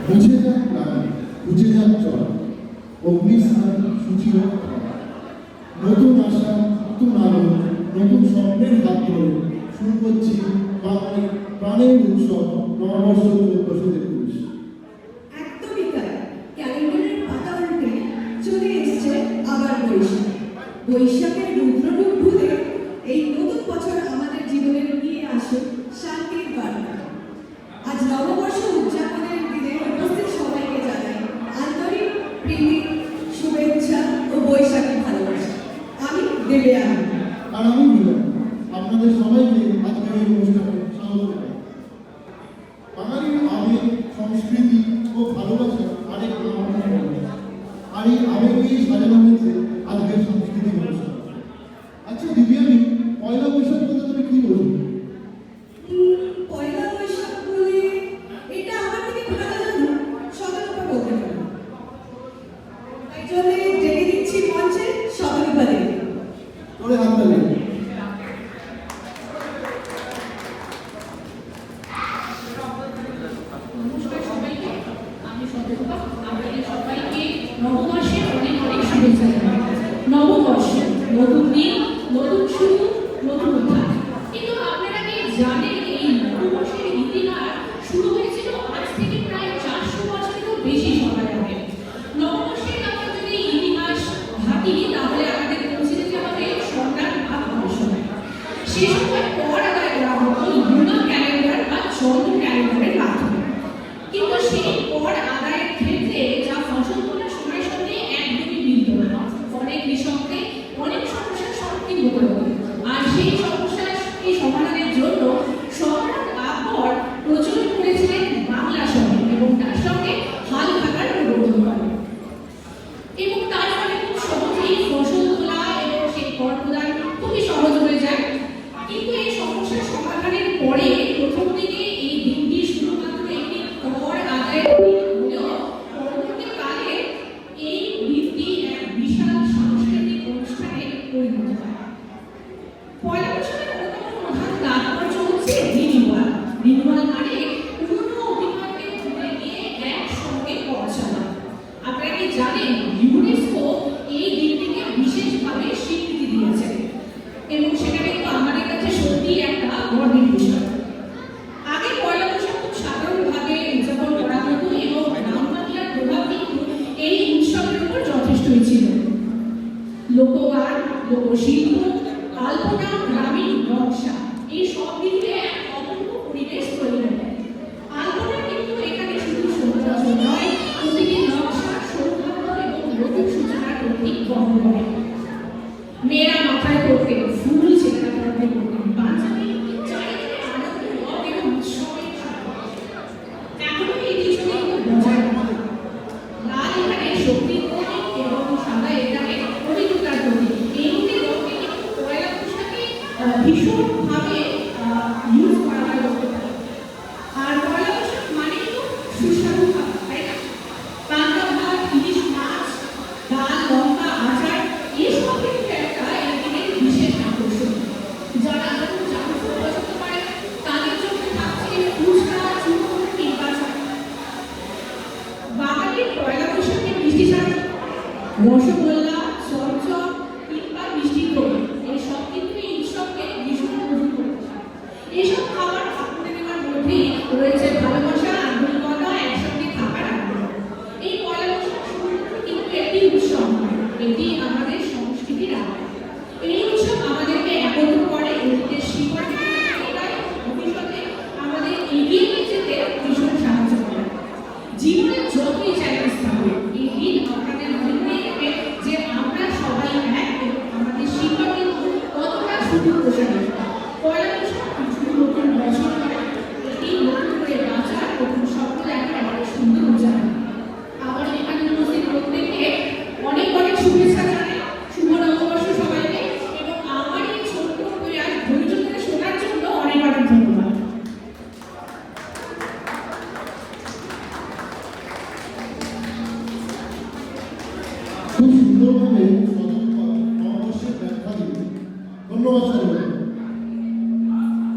বুঝে যাক প্রাণ, বুঝে যাক চল, অগ্নিস্নান সূচি হোক। নতুন আশা, নতুন আলো, নতুন স্বপ্নের হাত ধরে শুরু করছি বাঙালি প্রাণের উৎসব নববর্ষ 1423। একদমই তাই। ক্যালেন্ডারের পাতা উল্টে চলে এসছে আবার বৈশাখ। বৈশাখের রুদ্ররূপ ভুলে এই নতুন বছর আমাদের জীবনে নিয়ে আসে শান্তির বার্তা। আজ নববর্ষ উদযাপনের দিনে উপস্থিত সবাইকে জানাই আন্তরিক প্রীতি, শুভেচ্ছা ও বৈশাখী ভালোবাসা। আমি দেবয়ানী। আর আমি মিলন। আপনাদের সবাইকে আজকের এই অনুষ্ঠানে স্বাগত জানাই। বাঙালির আবেগ, সংস্কৃতি ও ভালোবাসা আরেক নাম। আর এই আবেগ নিয়ে সাজানো হয়েছে আজকের সাংস্কৃতিক অনুষ্ঠান। আচ্ছা দিব্যানী, পয়লা বৈশাখ বলতে তুমি কি বলবে? পয়লা বৈশাখ বলে এটা আমার থেকে ভালো জানো শতরূপা বলতে পারো। তাই জন্য ডেকে দিচ্ছি মঞ্চে শতরূপা দেবী। করে হাত তালি। নমস্কার সবাইকে, আমি শতরূপা। আপনাদের সবাইকে নববর্ষের অনেক অনেক শুভেচ্ছা জানাই। নববর্ষ, নতুন দিন, নতুন শুরু, নতুন উদ্ধার। কিন্তু আপনারা কি জানেন এই নববর্ষের ইতিহাস শুরু হয়েছিল আজ থেকে প্রায় 400 বছরেরও বেশি সময় আগে। নববর্ষের আমরা যদি ইতিহাস ভাবি তাহলে আমাদের পৌঁছে যেতে হবে সম্রাট আকবরের সময়। সেই সময় কর আদায় করা হতো লুনার ক্যালেন্ডার বা চন্দ্র ক্যালেন্ডারের মাধ্যমে। কিন্তু সেই কর আদায়ের ক্ষেত্রে যা ফসল তোলার সময়ের সঙ্গে একদমই মিলত না। ফলে কৃষকদের অনেক সমস্যার সম্মুখীন হতে হতো। আর সেই সমস্যার সমাধানের জন্য সম্রাট আকবর প্রচলন করেছিলেন বাংলা শহর এবং তার সঙ্গে হাল খাতার প্রবর্তন করেন। এবং তার ফলে খুব সহজেই ফসল তোলা এবং সেই কর প্রদান খুবই সহজ হয়ে যায়। কিন্তু এই সমস্যার সমাধানের পরে প্রথম দিকে এই দিনটি শুধুমাত্র একটি কর আদায়ের দিন হলেও পরবর্তীকালে এই দিনটি এক বিশাল সাংস্কৃতিক অনুষ্ঠানে পরিণত হয়। পয়লা বৈশাখের অন্যতম প্রধান তাৎপর্য হচ্ছে রিনিউয়াল। রিনিউয়াল মানে পুরনো অভিজ্ঞতাকে ভুলে গিয়ে একসঙ্গে পথ চলা। আপনারা কি জানেন ইউনেস্কো এই দিনটিকে বিশেষভাবে স্বীকৃতি দিয়েছে এবং সেটা কিন্তু আমাদের কাছে সত্যি একটা গর্বের বিষয়। আগে পয়লা বৈশাখ খুব সাধারণভাবে উদযাপন করা হতো এবং গ্রাম বাংলার প্রভাব কিন্তু এই উৎসবের উপর যথেষ্টই ছিল। লোকগান, লোকশিল্প, আলপনা, গ্রামীণ নকশা এই সব মিলিয়ে এক অপূর্ব পরিবেশ তৈরি হয়। আলপনা কিন্তু এখানে শুধু সৌন্দর্য নয়, প্রতিটি নকশা সৌভাগ্য এবং নতুন সূচনার প্রতীক বহন করে। মেয়েরা মাথায় করতেন ফুল, ছেলেরা পরতে করতেন পাঞ্জাবি, চারিদিকে আনন্দ, রব এবং উৎসবের সাথে। এখনো এই দৃশ্যটি কিন্তু বজায় রাখা। লাল এখানে শক্তির প্রতীক এবং সাদা এখানে পবিত্রতার প্রতীক। এই দুটি রঙকে কিন্তু পয়লা বৈশাখে ভীষণভাবে ইউজ করা হয় বলতে পারি। আর পয়লা বৈশাখ মানে কিন্তু সুস্বাদু খাবার, তাই না? পান্তা ভাত, ইলিশ মাছ, ডাল, লঙ্কা, আচার এসব কিন্তু একটা এই দিনের বিশেষ আকর্ষণ। যারা ধরুন জাঙ্ক ফুড পছন্দ করেন তাদের জন্য থাকছে ফুচকা, চুরমুর কিংবা চাট। বাঙালির পয়লা বৈশাখে মিষ্টি ছাড়া রসগোল্লা,